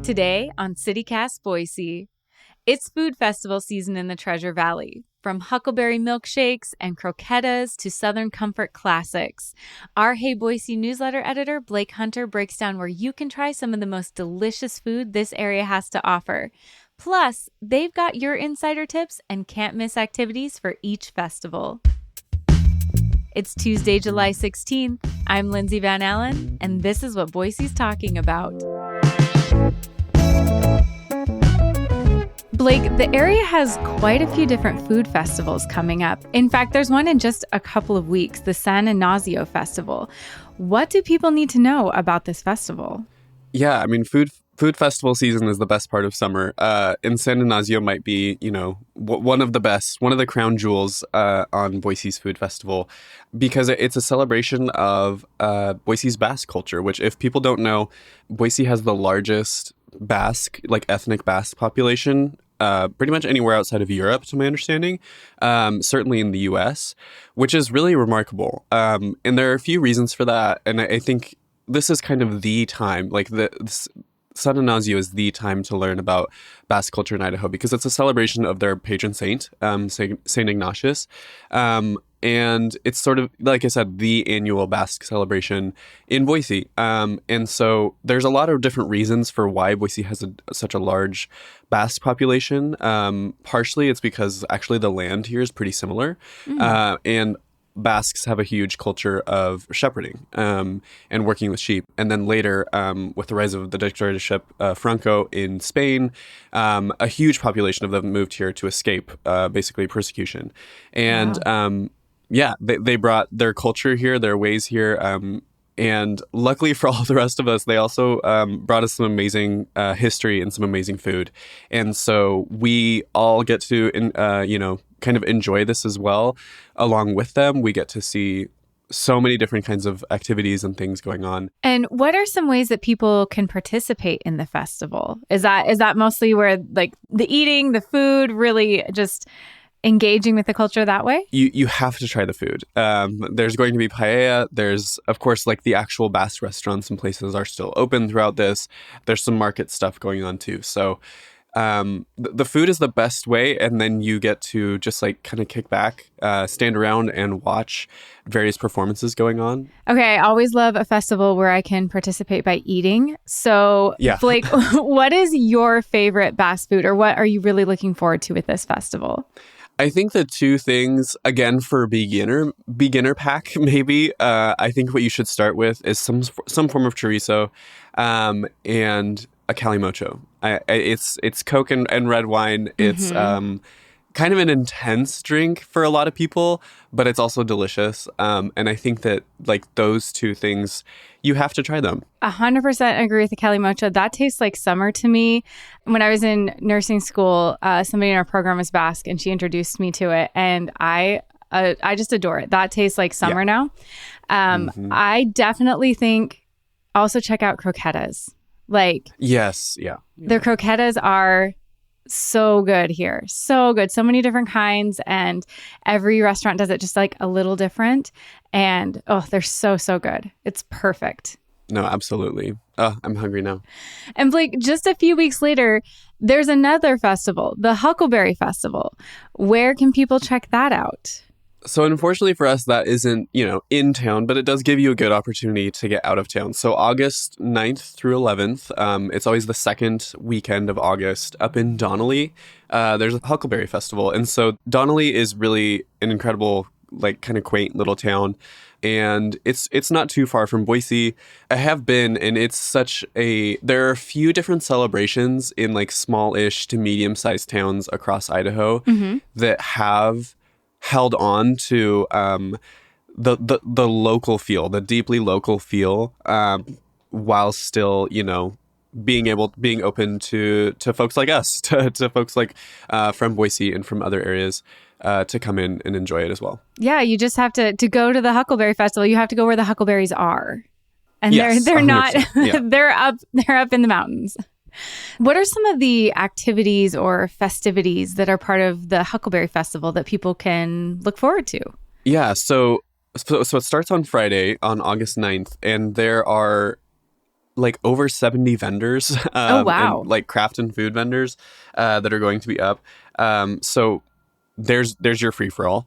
Today on CityCast Boise, it's food festival season in the Treasure Valley. From huckleberry milkshakes and croquetas to Southern comfort classics, our Hey Boise newsletter editor, Blake Hunter, breaks down where you can try some of the most delicious food this area has to offer. Plus, they've got your insider tips and can't miss activities for each festival. It's Tuesday, July 16th. I'm Lindsay Van Allen, and this is what Boise's talking about. Blake, the area has quite a few different food festivals coming up. In fact, there's one in just a couple of weeks, the San Ignacio Festival. What do people need to know about this festival? Yeah, I mean, food festival season is the best part of summer. And San Ignacio might be, one of the best, one of the crown jewels on Boise's Food Festival, because it's a celebration of Boise's Basque culture, which, if people don't know, Boise has the largest Basque, ethnic Basque population pretty much anywhere outside of Europe, to my understanding, certainly in the U.S., which is really remarkable. And there are a few reasons for that. And I think this is kind of the time, San Ignacio is the time to learn about Basque culture in Idaho, because it's a celebration of their patron saint, Saint Ignatius. And it's sort of, like I said, the annual Basque celebration in Boise. And so there's a lot of different reasons for why Boise has such a large Basque population. Partially it's because actually the land here is pretty similar. And Basques have a huge culture of shepherding and working with sheep. And then later, with the rise of the dictatorship Franco in Spain, a huge population of them moved here to escape basically persecution. And they brought their culture here, their ways here. And luckily for all the rest of us, they also brought us some amazing history and some amazing food. And so we all get to, kind of enjoy this as well. Along with them, we get to see so many different kinds of activities and things going on. And what are some ways that people can participate in the festival? Is that mostly where the eating, the food, really just engaging with the culture that way? You have to try the food. There's going to be paella. There's, of course, the actual Basque restaurants and places are still open throughout this. There's some market stuff going on too. So the food is the best way. And then you get to just kind of kick back, stand around and watch various performances going on. Okay. I always love a festival where I can participate by eating. So yeah. Blake, what is your favorite Basque food, or what are you really looking forward to with this festival? I think the two things, again, for beginner pack, maybe, I think what you should start with is some form of chorizo and a calimocho. It's Coke and red wine. It's kind of an intense drink for a lot of people, but it's also delicious. And I think that those two things, you have to try them. 100% agree with the calimocho. That tastes like summer to me. When I was in nursing school, somebody in our program was Basque, and she introduced me to it, and I just adore it. That tastes like summer now. I definitely think also check out croquetas. Yes, yeah. Their croquetas are so good here. So good. So many different kinds, and every restaurant does it just a little different. And they're so, so good. It's perfect. No, absolutely. I'm hungry now. And Blake, just a few weeks later, there's another festival, the Huckleberry Festival. Where can people check that out? So unfortunately for us, that isn't, in town, but it does give you a good opportunity to get out of town. So August 9th through 11th, it's always the second weekend of August up in Donnelly. There's a Huckleberry Festival. And so Donnelly is really an incredible, kind of quaint little town. And it's not too far from Boise. I have been, and it's there are a few different celebrations in small-ish to medium-sized towns across Idaho that have held on to the local feel, the deeply local feel, while still, being open to folks like us, to folks from Boise and from other areas to come in and enjoy it as well. Yeah, you just have to go to the Huckleberry Festival. You have to go where the huckleberries are, and yes, they're not. Yeah. they're up in the mountains. What are some of the activities or festivities that are part of the Huckleberry Festival that people can look forward to? Yeah, so it starts on Friday, on August 9th, and there are like over 70 vendors Oh, and wow. like craft and food vendors that are going to be up. So there's your free for all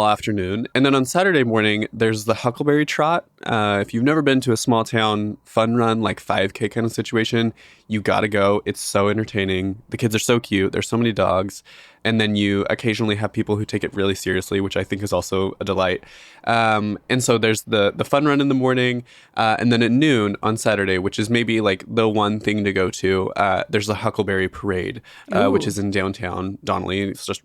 afternoon, and then on Saturday morning there's the Huckleberry Trot. If you've never been to a small town fun run like 5K kind of situation, you gotta go. It's so entertaining. The kids are so cute. There's so many dogs, and then you occasionally have people who take it really seriously, which I think is also a delight. And so there's the fun run in the morning, and then at noon on Saturday, which is maybe like the one thing to go to. There's the Huckleberry Parade, which Ooh. is in downtown Donnelly. It's just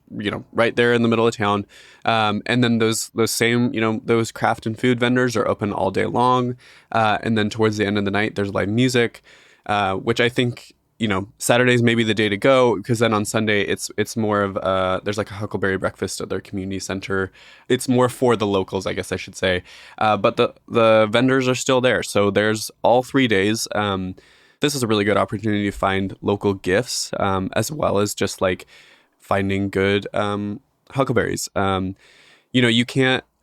right there in the middle of town. And then those same those craft and food vendors are open all day long. And then towards the end of the night, there's live music, which I think Saturday's maybe the day to go, because then on Sunday it's more of there's like a Huckleberry breakfast at their community center. It's more for the locals, I guess I should say. But the vendors are still there, so there's all 3 days. This is a really good opportunity to find local gifts, as well as just like finding good huckleberries. I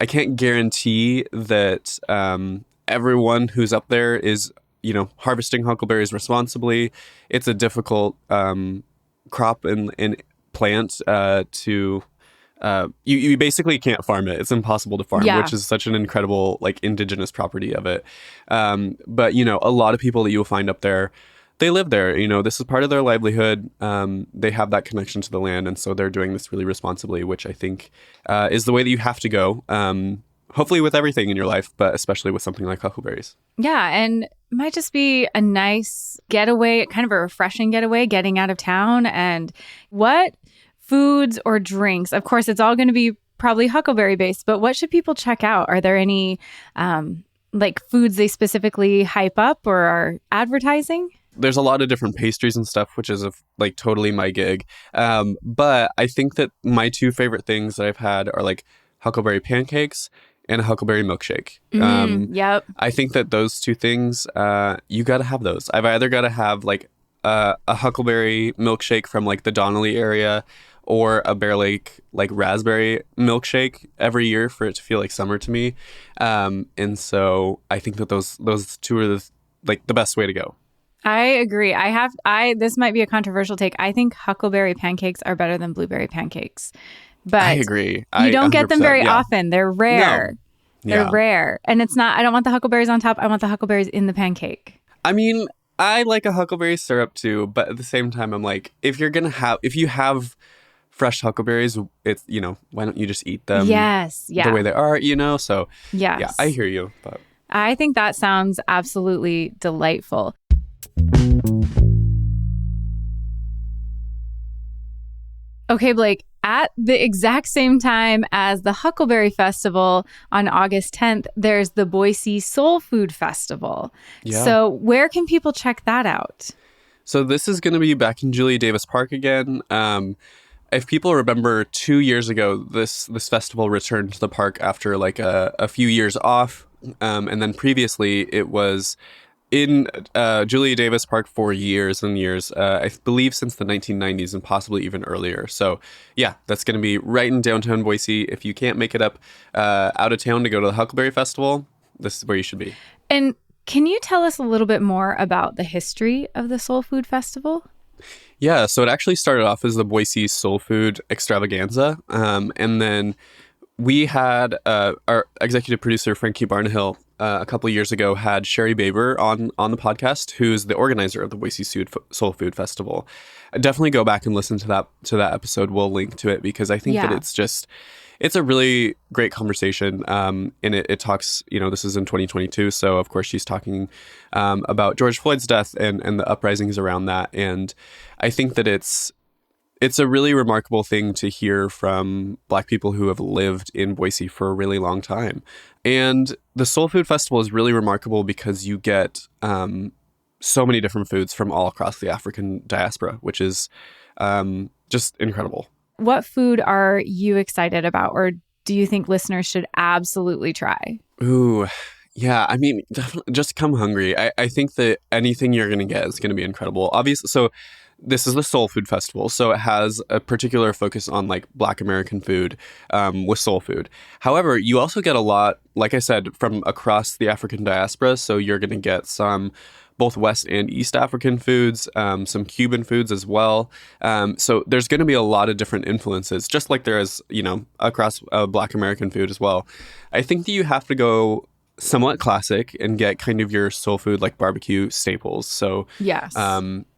can't guarantee that everyone who's up there is harvesting huckleberries responsibly. It's a difficult crop and plant to you basically can't farm it. It's impossible to farm, Yeah. which is such an incredible like indigenous property of it. But a lot of people that you'll find up there, they live there. This is part of their livelihood. They have that connection to the land, and so they're doing this really responsibly, which I think is the way that you have to go. Hopefully with everything in your life, but especially with something like huckleberries. Yeah, and it might just be a nice getaway, kind of a refreshing getaway, getting out of town. And what foods or drinks? Of course, it's all going to be probably huckleberry based, but what should people check out? Are there any like foods they specifically hype up or are advertising? There's a lot of different pastries and stuff, which is like totally my gig. But I think that my two favorite things that I've had are like huckleberry pancakes and a huckleberry milkshake. Yep. I think that those two things, you got to have those. I've either got to have like a huckleberry milkshake from like the Donnelly area, or a Bear Lake like raspberry milkshake every year for it to feel like summer to me. And so I think that those two are the best way to go. I agree. This might be a controversial take. I think huckleberry pancakes are better than blueberry pancakes. But I agree. You don't get them very yeah. often. They're rare. No. They're Yeah. rare. And it's not, I don't want the huckleberries on top. I want the huckleberries in the pancake. I mean, I like a huckleberry syrup too, but at the same time, I'm like, if you have fresh huckleberries, it's, why don't you just eat them Yes. Yeah. the way they are, So Yes. yeah, I hear you. But I think that sounds absolutely delightful. Okay, Blake, at the exact same time as the Huckleberry Festival on August 10th, there's the Boise Soul Food Festival. Yeah. So where can people check that out? So this is going to be back in Julia Davis Park again. If people remember, 2 years ago, this festival returned to the park after like a few years off. And then previously it was in Julia Davis Park for years and years, I believe since the 1990s and possibly even earlier. So yeah, that's going to be right in downtown Boise. If you can't make it up out of town to go to the Huckleberry Festival, this is where you should be. And can you tell us a little bit more about the history of the Soul Food Festival? Yeah, so it actually started off as the Boise Soul Food Extravaganza. And then we had our executive producer, Frankie Barnahill, a couple of years ago had Sherry Baber on the podcast, who's the organizer of the Boise Soul Food Festival. Definitely go back and listen to that episode. We'll link to it because I think that it's a really great conversation. And it talks, this is in 2022. So of course she's talking about George Floyd's death and the uprisings around that. And I think that it's a really remarkable thing to hear from Black people who have lived in Boise for a really long time. And the Soul Food Festival is really remarkable because you get so many different foods from all across the African diaspora, which is just incredible. What food are you excited about, or do you think listeners should absolutely try? Ooh, yeah. I mean, definitely just come hungry. I think that anything you're going to get is going to be incredible. Obviously, so this is the soul food festival, so it has a particular focus on like Black American food with soul food. However, you also get a lot, like I said, from across the African diaspora. So you're going to get some both West and East African foods, some Cuban foods as well. So there's going to be a lot of different influences, just like there is, across Black American food as well. I think that you have to go somewhat classic and get kind of your soul food like barbecue staples. So Yes.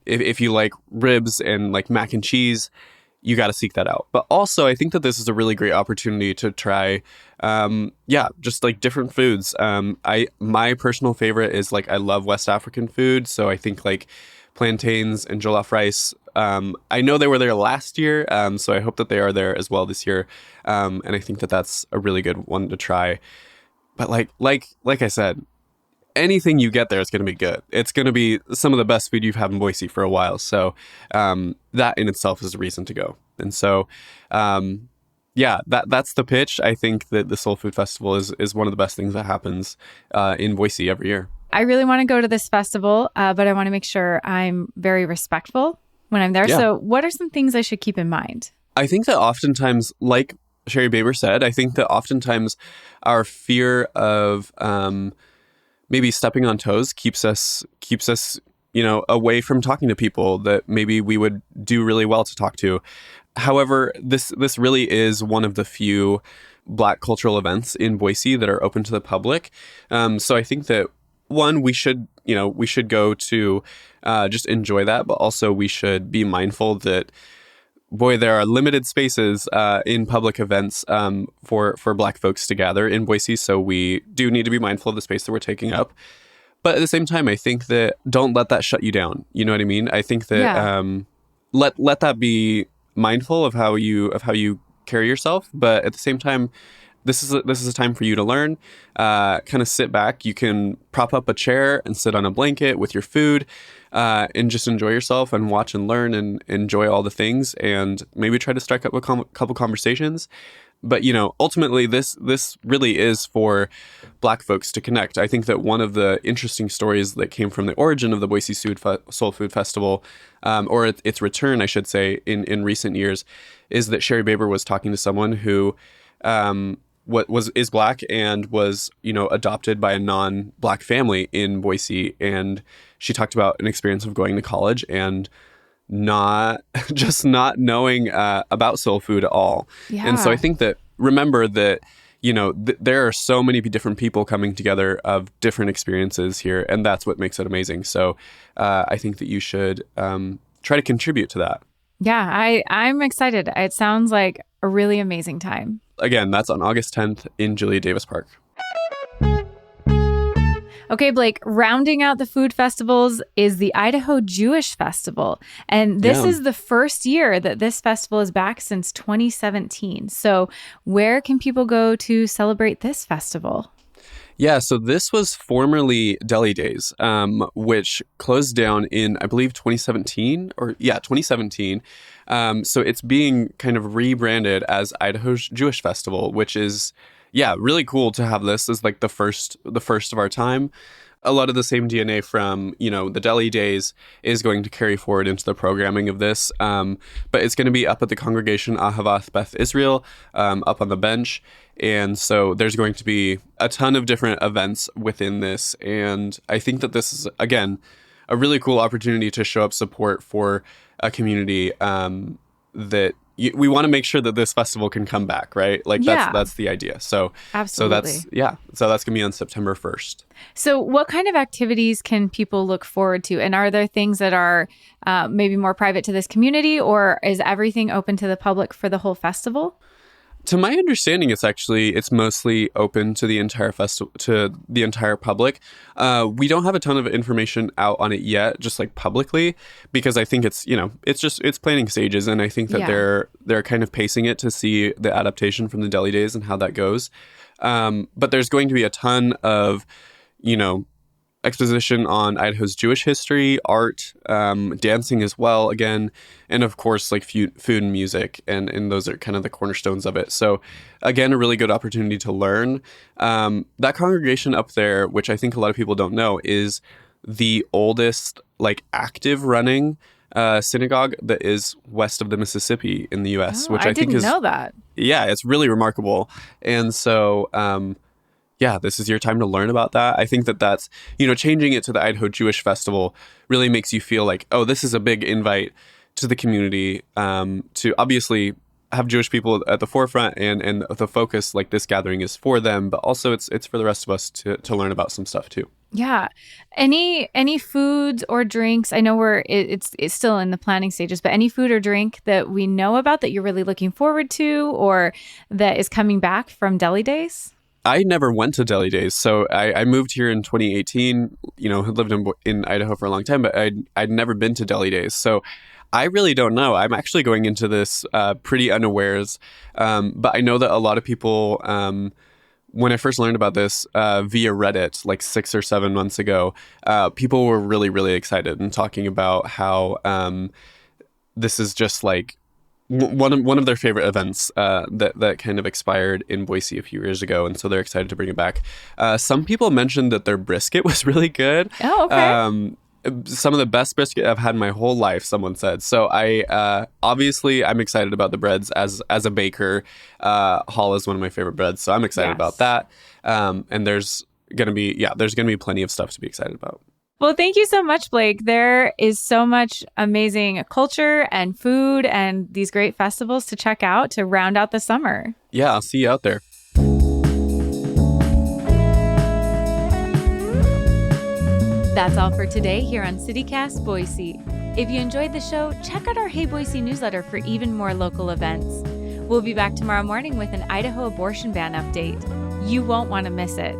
if you like ribs and like mac and cheese, you got to seek that out. But also, I think that this is a really great opportunity to try, just like different foods. My personal favorite is like I love West African food, so I think like plantains and jollof rice. I know they were there last year, so I hope that they are there as well this year. And I think that that's a really good one to try. But like I said, anything you get there is going to be good. It's going to be some of the best food you've had in Boise for a while. So that in itself is a reason to go. And so, that's the pitch. I think that the Soul Food Festival is one of the best things that happens in Boise every year. I really want to go to this festival, but I want to make sure I'm very respectful when I'm there. Yeah. So what are some things I should keep in mind? I think that oftentimes, like Sherry Baber said, I think that oftentimes our fear of maybe stepping on toes keeps us away from talking to people that maybe we would do really well to talk to. However, this really is one of the few Black cultural events in Boise that are open to the public. So I think that one, we should go to just enjoy that, but also we should be mindful that, boy, there are limited spaces in public events for Black folks to gather in Boise. So we do need to be mindful of the space that we're taking up. But at the same time, I think that don't let that shut you down. You know what I mean? I think that let that be mindful of how you carry yourself. But at the same time, this is a time for you to learn. Kind of sit back. You can prop up a chair and sit on a blanket with your food. And just enjoy yourself and watch and learn and enjoy all the things and maybe try to strike up a couple conversations. But, ultimately, this really is for Black folks to connect. I think that one of the interesting stories that came from the origin of the Boise Soul Food Festival, or its return, I should say, in recent years, is that Sherry Baber was talking to someone who is Black and was, adopted by a non-Black family in Boise. And she talked about an experience of going to college and not knowing about soul food at all. Yeah. And so I think that, remember that, there are so many different people coming together of different experiences here. And that's what makes it amazing. So I think that you should try to contribute to that. Yeah, I'm excited. It sounds like a really amazing time. Again, that's on August 10th in Julia Davis Park. Okay, Blake, rounding out the food festivals is the Idaho Jewish Festival. And this is the first year that this festival is back since 2017. So where can people go to celebrate this festival? Yeah, so this was formerly Deli Days, which closed down in, I believe, 2017. 2017. So it's being kind of rebranded as Idaho's Jewish Festival, which is, really cool to have this as like the first of our time. A lot of the same DNA from, the Deli Days is going to carry forward into the programming of this. But it's going to be up at the Congregation Ahavath Beth Israel, up on the bench. And so there's going to be a ton of different events within this. And I think that this is, again, a really cool opportunity to show up support for a community that we want to make sure that this festival can come back, right? Like that's the idea. So absolutely. So that's going to be on September 1st. So what kind of activities can people look forward to? And are there things that are maybe more private to this community, or is everything open to the public for the whole festival? To my understanding, it's mostly open to the entire festival, to the entire public. We don't have a ton of information out on it yet, just like publicly, because I think it's planning stages, and I think that they're kind of pacing it to see the adaptation from the Deli Days and how that goes. But there's going to be a ton of, exposition on Idaho's Jewish history, art, dancing as well, again, and of course, like food and music, and those are kind of the cornerstones of it. So, again, a really good opportunity to learn. That congregation up there, which I think a lot of people don't know, is the oldest, like, active running synagogue that is west of the Mississippi in the U.S., Oh, which I I think didn't is, know that. yeah, it's really remarkable. And so, yeah, this is your time to learn about that. I think that that's, changing it to the Idaho Jewish Festival really makes you feel like, oh, this is a big invite to the community, to obviously have Jewish people at the forefront, and the focus, like this gathering, is for them, but also it's for the rest of us to learn about some stuff too. Yeah. Any foods or drinks? I know it's still in the planning stages, but any food or drink that we know about that you're really looking forward to, or that is coming back from Deli Days? I never went to Deli Days, so I moved here in 2018. Had lived in Idaho for a long time, but I'd never been to Deli Days, so I really don't know. I'm actually going into this pretty unawares, but I know that a lot of people, when I first learned about this via Reddit, like 6 or 7 months ago, people were really, really excited and talking about how this is just like one of their favorite events that kind of expired in Boise a few years ago, and so they're excited to bring it back. Some people mentioned that their brisket was really good. Oh, okay. Some of the best brisket I've had in my whole life, someone said. So obviously I'm excited about the breads as a baker. Hall is one of my favorite breads, so I'm excited about that. And there's gonna be plenty of stuff to be excited about. Well, thank you so much, Blake. There is so much amazing culture and food and these great festivals to check out to round out the summer. Yeah, I'll see you out there. That's all for today here on CityCast Boise. If you enjoyed the show, check out our Hey Boise newsletter for even more local events. We'll be back tomorrow morning with an Idaho abortion ban update. You won't want to miss it.